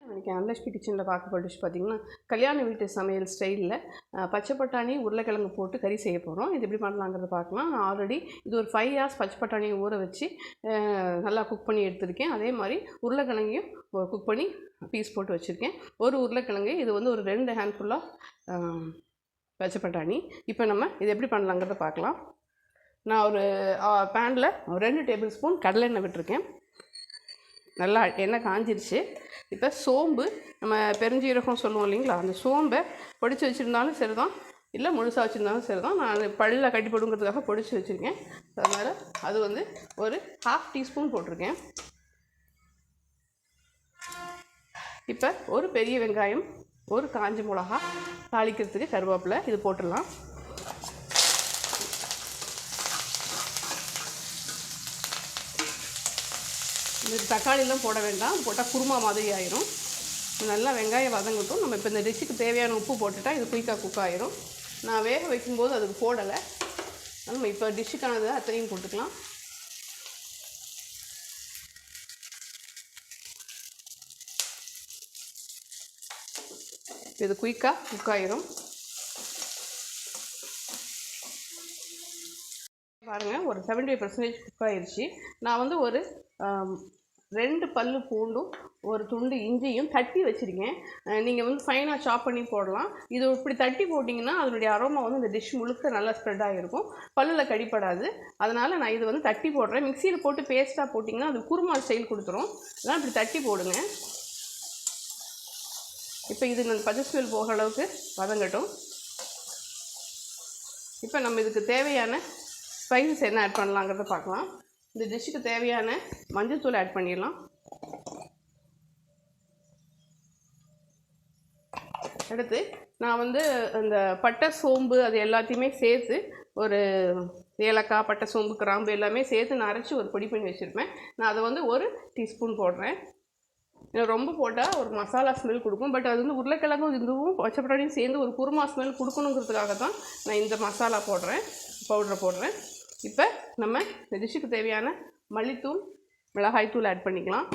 இன்றைக்கி அன்லக்ஷ்மி கிச்சனில் பார்க்க போகிற டிஷ் பார்த்திங்கன்னா கல்யாண வீட்டு சமையல் ஸ்டைலில் பச்சை பட்டாணி உருளைக்கிழங்கு போட்டு கறி செய்ய போகிறோம். இது எப்படி பண்ணலாங்கிறத பார்க்கலாம். நான் ஆல்ரெடி இது ஒரு 5 hours பச்சை பட்டாணியை ஊற வச்சு நல்லா குக் பண்ணி எடுத்துருக்கேன். அதே மாதிரி உருளைக்கிழங்கையும் குக் பண்ணி பீஸ் போட்டு வச்சுருக்கேன். ஒரு உருளைக்கிழங்கு இது வந்து ஒரு 2 handful பச்சை பட்டாணி. இப்போ நம்ம இது எப்படி பண்ணலாங்கிறத பார்க்கலாம். நான் ஒரு பேனில் 2 tablespoon கடலை எண்ணெய் விட்டுருக்கேன். நல்லா எண்ணெய் காஞ்சிருச்சு. இப்போ சோம்பு, நம்ம பெருஞ்சீரகம் சொல்லுவோம் இல்லைங்களா, அந்த சோம்பை பொடிச்சு வச்சுருந்தாலும் சரி தான், இல்லை முழுசாக வச்சுருந்தாலும் சரி தான். நான் பல்லில் கட்டி போடுங்கிறதுக்காக பொடிச்சு வச்சுருக்கேன். அதனால் அது வந்து ஒரு 1/2 teaspoon போட்டிருக்கேன். இப்போ ஒரு பெரிய வெங்காயம், ஒரு காஞ்ச மிளகா, தாளிக்கிறதுக்கு கருவேப்பிலை இது போட்டுடலாம். இந்த தக்காளிலாம் போட வேண்டாம், போட்டால் குருமா மாதிரி ஆயிரும். நல்லா வெங்காயம் வதங்கட்டும். நம்ம இப்போ இந்த டிஷ்ஷுக்கு தேவையான உப்பு போட்டுட்டா இது குயிக்காக குக் ஆயிரும். நான் வேக வைக்கும்போது அதுக்கு போடலை, நம்ம இப்போ டிஷ்ஷுக்கானது அத்தனையும் போட்டுக்கலாம். இது குயிக்காக குக் ஆயிரும். பாருங்கள், ஒரு 75% குக் ஆயிடுச்சு. நான் வந்து ஒரு 2 பல்லு பூண்டும் ஒரு துண்டு இஞ்சியும் தட்டி வச்சுருக்கேன். நீங்கள் வந்து ஃபைனாக சாப் பண்ணி போடலாம். இது இப்படி தட்டி போட்டிங்கன்னா அதனுடைய அரோமா வந்து இந்த டிஷ் முழுக்க நல்லா ஸ்ப்ரெட் ஆகிருக்கும், பல்லில் கடிப்படாது. அதனால் நான் இது வந்து தட்டி போடுறேன். மிக்சியில் போட்டு பேஸ்ட்டாக போட்டிங்கன்னா அது குருமா ஸ்டைல் கொடுத்துரும். அதனால் இப்படி தட்டி போடுங்க. இப்போ இது இந்த பச்சை ஸ்மெல் போகிற அளவுக்கு வதங்கட்டும். இப்போ நம்ம இதுக்கு தேவையான ஸ்பைசஸ் என்ன ஆட் பண்ணலாங்கிறத பார்க்கலாம். இந்த டிஷ்ஷுக்கு தேவையான மஞ்சள் தூள் ஆட் பண்ணிடலாம். அடுத்து நான் வந்து அந்த பட்டை சோம்பு அது எல்லாத்தையுமே சேர்த்து ஒரு ஏலக்காய், பட்டை சோம்பு, கிராம்பு எல்லாமே சேர்த்து நான் அரைச்சி ஒரு பொடி பண்ணி வச்சுருப்பேன். நான் அதை வந்து 1 teaspoon போடுறேன். ரொம்ப போட்டால் ஒரு மசாலா ஸ்மெல் கொடுக்கும். பட் அது வந்து உருளைக்கிழங்கும் இதுவும் பச்சை பட்டாணியும் சேர்ந்து ஒரு குருமா ஸ்மெல் கொடுக்கணுங்கிறதுக்காக தான் நான் இந்த மசாலா போடுறேன், பவுடரை போடுறேன். இப்போ நம்ம இந்த டிஷ்ஷுக்கு தேவையான மல்லித்தூள், மிளகாய்த்தூள் ஆட் பண்ணிக்கலாம்.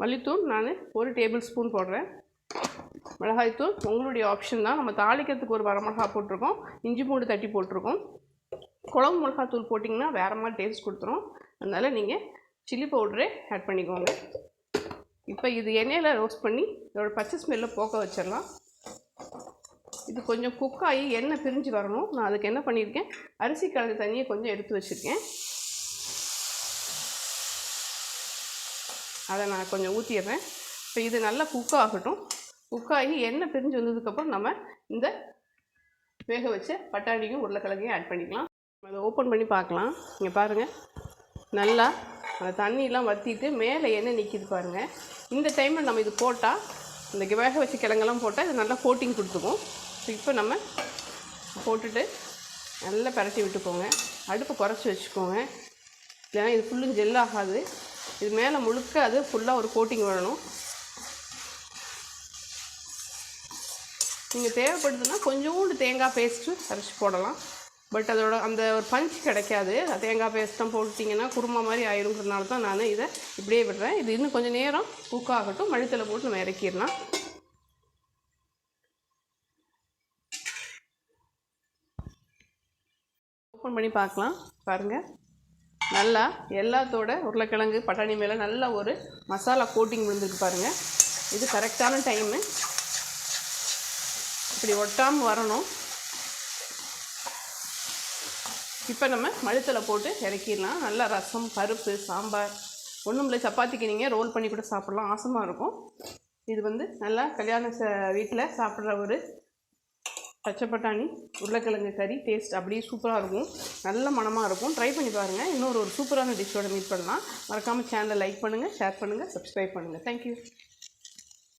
மல்லித்தூள் நான் 1 tablespoon போடுறேன். மிளகாய்த்தூள் உங்களுடைய ஆப்ஷன் தான். நம்ம தாளிக்கிறதுக்கு ஒரு வரமிளகா போட்டிருக்கோம், இஞ்சி பூண்டு தட்டி போட்டிருக்கோம். குழம்பு மிளகாத்தூள் போட்டிங்கன்னா வேறு மாதிரி டேஸ்ட் கொடுத்துரும். அதனால் நீங்கள் சில்லி பவுடரே ஆட் பண்ணிக்கோங்க. இப்போ இது எண்ணெயில் ரோஸ்ட் பண்ணி இதோட பச்சை ஸ்மெல்லை போக்க வச்சிடலாம். இது கொஞ்சம் குக் ஆகி எண்ணெய் பிரிஞ்சு வரணும். நான் அதுக்கு என்ன பண்ணியிருக்கேன், அரிசி கலந்த தண்ணியை கொஞ்சம் எடுத்து வச்சுருக்கேன். அதை நான் கொஞ்சம் ஊற்றிடுறேன். இப்போ இது நல்லா குக் ஆகட்டும். குக் ஆகி எண்ணெய் பிரிஞ்சு வந்ததுக்கப்புறம் நம்ம இந்த வேக வச்ச பட்டாணியும் உருளைக்கிழங்கையும் ஆட் பண்ணிக்கலாம். அதை ஓப்பன் பண்ணி பார்க்கலாம். இங்கே பாருங்கள், நல்லா அந்த தண்ணியெலாம் வற்றிட்டு மேலே எண்ணெய் நிற்கிது பாருங்கள். இந்த டைமில் நம்ம இது போட்டால், இந்த வேக வச்ச கிழங்கெல்லாம் போட்டால் இது நல்லா கோட்டிங் கொடுத்துக்கும். இப்போ நம்ம போட்டுட்டு நல்லா பரட்டி விட்டுக்கோங்க. அடுப்பை குறைச்சி வச்சுக்கோங்க, இல்லைன்னா இது ஃபுல்லும் ஜெல் ஆகாது. இது மேலே முழுக்க அது ஃபுல்லாக ஒரு கோட்டிங் வரணும். நீங்கள் தேவைப்படுதுன்னா கொஞ்சோண்டு தேங்காய் பேஸ்ட்டு அரைச்சி போடலாம். பட் அதோட அந்த ஒரு பஞ்ச் கிடைக்காது. தேங்காய் பேஸ்ட்டும் போட்டிங்கன்னா குருமா மாதிரி ஆயிருங்கிறதுனால தான் நான் இதை இப்படியே விடுறேன். இது இன்னும் கொஞ்சம் நேரம் குக் ஆகட்டும். மல்லித்தலை போட்டு நம்ம இறக்கிடலாம். ஓப்பன் பண்ணி பார்க்கலாம். பாருங்கள், நல்லா எல்லாத்தோட உருளைக்கிழங்கு பட்டாணி மேலே நல்லா ஒரு மசாலா கோட்டிங் விழுந்துருக்கு பாருங்கள். இது கரெக்டான டைமு. இப்படி ஒட்டாமல் வரணும். இப்போ நம்ம மல்லித்தலை போட்டு இறக்கிடலாம். நல்லா ரசம், பருப்பு, சாம்பார், ஒன்றும் இல்லை சப்பாத்திக்கு நீங்கள் ரோல் பண்ணி கூட சாப்பிட்லாம், ஆசமாக இருக்கும். இது வந்து நல்லா கல்யாண வீட்டில் சாப்பிட்ற ஒரு பச்சை பட்டாணி உருளைக்கிழங்கு கறி டேஸ்ட் அப்படியே சூப்பராக இருக்கும், நல்ல மணமாக இருக்கும். ட்ரை பண்ணி பாருங்கள். இன்னொரு சூப்பரான டிஷ்ஷோட மீட் பண்ணலாம். மறக்காமல் சேனலை லைக் பண்ணுங்கள், ஷேர் பண்ணுங்கள், சப்ஸ்கிரைப் பண்ணுங்கள். தேங்க்யூ.